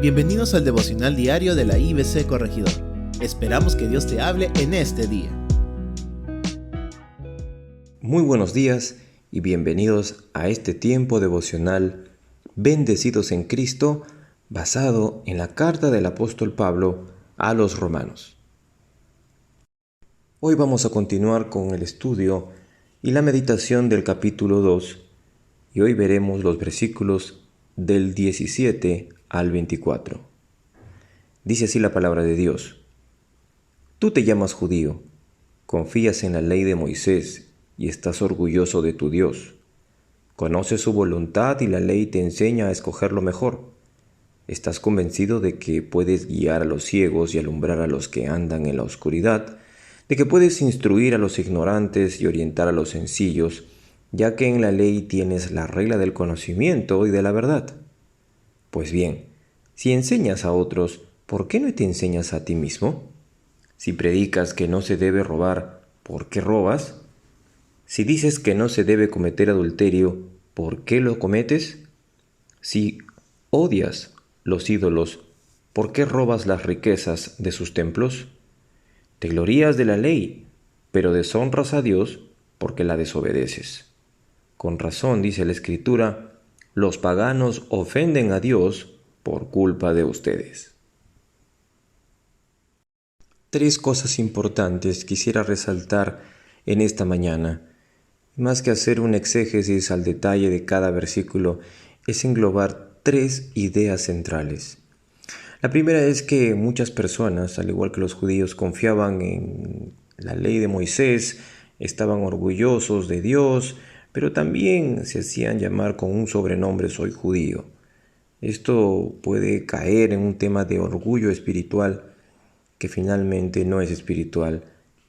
Bienvenidos al devocional diario de la IBC Corregidor. Esperamos que Dios te hable en este día. Muy buenos días y bienvenidos a este tiempo devocional Bendecidos en Cristo, basado en la carta del apóstol Pablo a los romanos. Hoy vamos a continuar con el estudio y la meditación del capítulo 2 y hoy veremos los versículos del 17 al 24. Dice así la palabra de Dios: Tú te llamas judío, confías en la ley de Moisés y estás orgulloso de tu Dios. Conoces su voluntad y la ley te enseña a escoger lo mejor. Estás convencido de que puedes guiar a los ciegos y alumbrar a los que andan en la oscuridad, de que puedes instruir a los ignorantes y orientar a los sencillos, ya que en la ley tienes la regla del conocimiento y de la verdad. Pues bien, si enseñas a otros, ¿por qué no te enseñas a ti mismo? Si predicas que no se debe robar, ¿por qué robas? Si dices que no se debe cometer adulterio, ¿por qué lo cometes? Si odias los ídolos, ¿por qué robas las riquezas de sus templos? Te glorías de la ley, pero deshonras a Dios porque la desobedeces. Con razón dice la Escritura: los paganos ofenden a Dios por culpa de ustedes. Tres cosas importantes quisiera resaltar en esta mañana. Más que hacer un exégesis al detalle de cada versículo, es englobar tres ideas centrales. La primera es que muchas personas, al igual que los judíos, confiaban en la ley de Moisés, estaban orgullosos de Dios, pero también se hacían llamar con un sobrenombre: soy judío. Esto puede caer en un tema de orgullo espiritual que finalmente no es espiritual,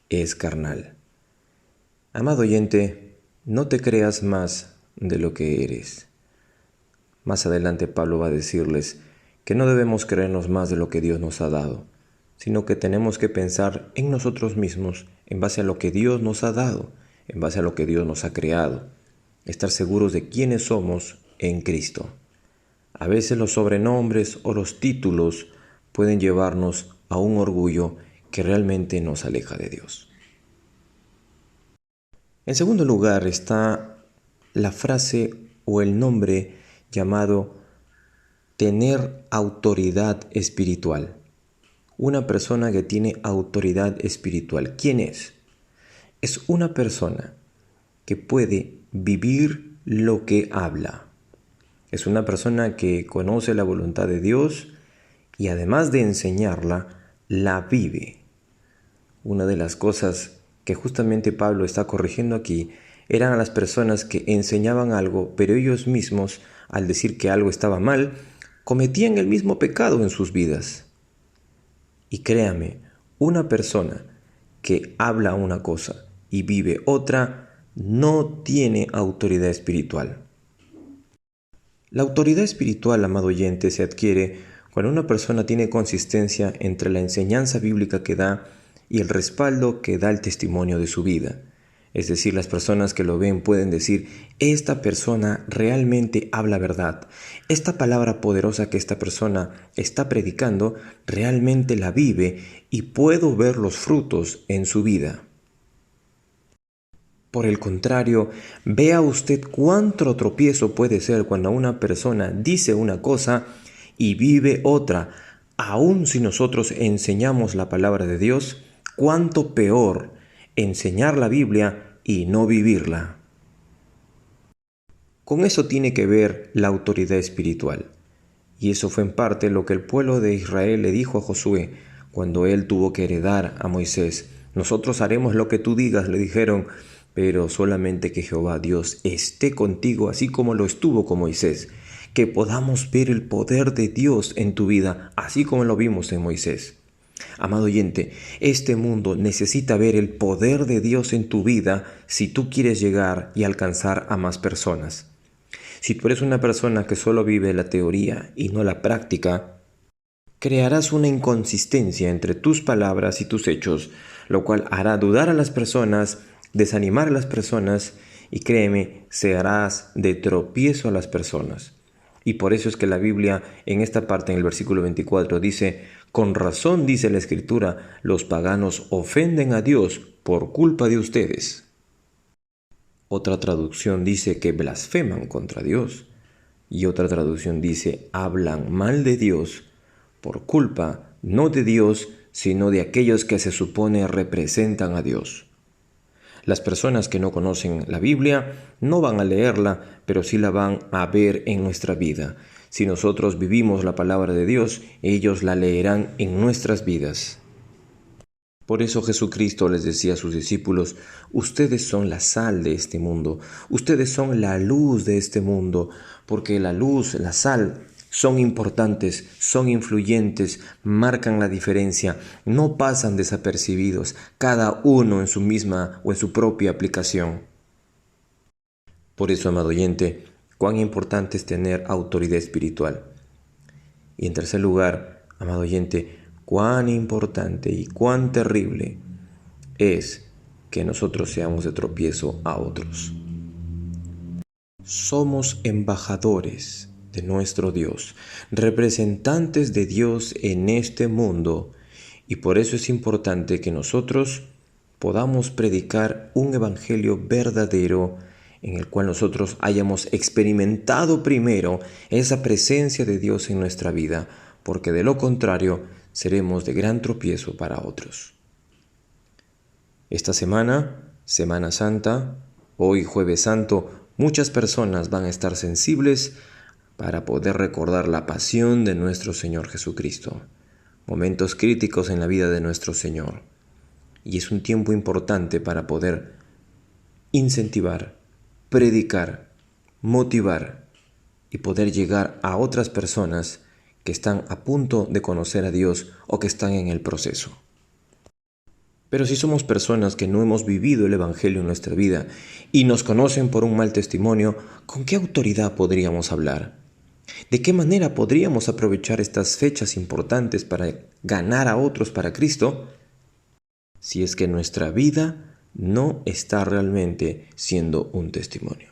es carnal. Amado oyente, no te creas más de lo que eres. Más adelante Pablo va a decirles que no debemos creernos más de lo que Dios nos ha dado, sino que tenemos que pensar en nosotros mismos en base a lo que Dios nos ha dado, en base a lo que Dios nos ha creado, estar seguros de quiénes somos en Cristo. A veces los sobrenombres o los títulos pueden llevarnos a un orgullo que realmente nos aleja de Dios. En segundo lugar está la frase o el nombre llamado tener autoridad espiritual. Una persona que tiene autoridad espiritual, ¿quién es? Es una persona que puede vivir lo que habla. Es una persona que conoce la voluntad de Dios y además de enseñarla, la vive. Una de las cosas que justamente Pablo está corrigiendo aquí eran a las personas que enseñaban algo, pero ellos mismos, al decir que algo estaba mal, cometían el mismo pecado en sus vidas. Y créame, una persona que habla una cosa y vive otra no tiene autoridad espiritual. La autoridad espiritual, amado oyente, se adquiere cuando una persona tiene consistencia entre la enseñanza bíblica que da y el respaldo que da el testimonio de su vida. Es decir, las personas que lo ven pueden decir: esta persona realmente habla verdad. Esta palabra poderosa que esta persona está predicando realmente la vive y puedo ver los frutos en su vida. Por el contrario, vea usted cuánto tropiezo puede ser cuando una persona dice una cosa y vive otra. Aun si nosotros enseñamos la palabra de Dios, cuánto peor enseñar la Biblia y no vivirla. Con eso tiene que ver la autoridad espiritual. Y eso fue en parte lo que el pueblo de Israel le dijo a Josué cuando él tuvo que heredar a Moisés. Nosotros haremos lo que tú digas, le dijeron, pero solamente que Jehová Dios esté contigo, así como lo estuvo con Moisés. Que podamos ver el poder de Dios en tu vida, así como lo vimos en Moisés. Amado oyente, este mundo necesita ver el poder de Dios en tu vida si tú quieres llegar y alcanzar a más personas. Si tú eres una persona que solo vive la teoría y no la práctica, crearás una inconsistencia entre tus palabras y tus hechos, lo cual hará dudar a las personas, desanimar a las personas y créeme, se harás de tropiezo a las personas. Y por eso es que la Biblia en esta parte, en el versículo 24, dice: con razón dice la Escritura, los paganos ofenden a Dios por culpa de ustedes. Otra traducción dice que blasfeman contra Dios. Y otra traducción dice: hablan mal de Dios por culpa no de Dios, sino de aquellos que se supone representan a Dios. Las personas que no conocen la Biblia no van a leerla, pero sí la van a ver en nuestra vida. Si nosotros vivimos la palabra de Dios, ellos la leerán en nuestras vidas. Por eso Jesucristo les decía a sus discípulos: ustedes son la sal de este mundo, ustedes son la luz de este mundo, porque la luz, la sal, son importantes, son influyentes, marcan la diferencia, no pasan desapercibidos, cada uno en su misma o en su propia aplicación. Por eso, amado oyente, cuán importante es tener autoridad espiritual. Y en tercer lugar, amado oyente, cuán importante y cuán terrible es que nosotros seamos de tropiezo a otros. Somos embajadores de nuestro Dios, representantes de Dios en este mundo, y por eso es importante que nosotros podamos predicar un evangelio verdadero en el cual nosotros hayamos experimentado primero esa presencia de Dios en nuestra vida, porque de lo contrario seremos de gran tropiezo para otros. Esta semana, Semana Santa, hoy Jueves Santo, muchas personas van a estar sensibles para poder recordar la pasión de nuestro Señor Jesucristo, momentos críticos en la vida de nuestro Señor. Y es un tiempo importante para poder incentivar, predicar, motivar y poder llegar a otras personas que están a punto de conocer a Dios o que están en el proceso. Pero si somos personas que no hemos vivido el Evangelio en nuestra vida y nos conocen por un mal testimonio, ¿con qué autoridad podríamos hablar? ¿De qué manera podríamos aprovechar estas fechas importantes para ganar a otros para Cristo? Si es que nuestra vida no está realmente siendo un testimonio.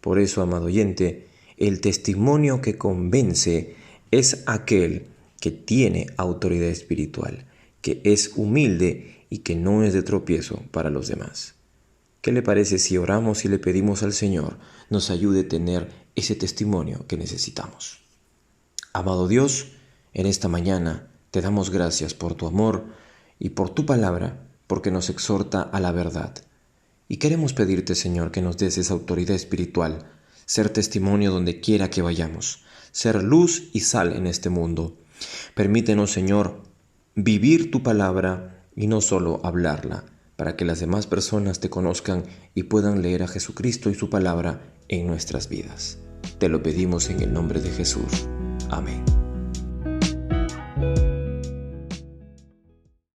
Por eso, amado oyente, el testimonio que convence es aquel que tiene autoridad espiritual, que es humilde y que no es de tropiezo para los demás. ¿Qué le parece si oramos y le pedimos al Señor nos ayude a tener ese testimonio que necesitamos? Amado Dios, en esta mañana te damos gracias por tu amor y por tu palabra, porque nos exhorta a la verdad. Y queremos pedirte, Señor, que nos des esa autoridad espiritual, ser testimonio donde quiera que vayamos, ser luz y sal en este mundo. Permítenos, Señor, vivir tu palabra y no solo hablarla, para que las demás personas te conozcan y puedan leer a Jesucristo y su palabra en nuestras vidas. Te lo pedimos en el nombre de Jesús. Amén.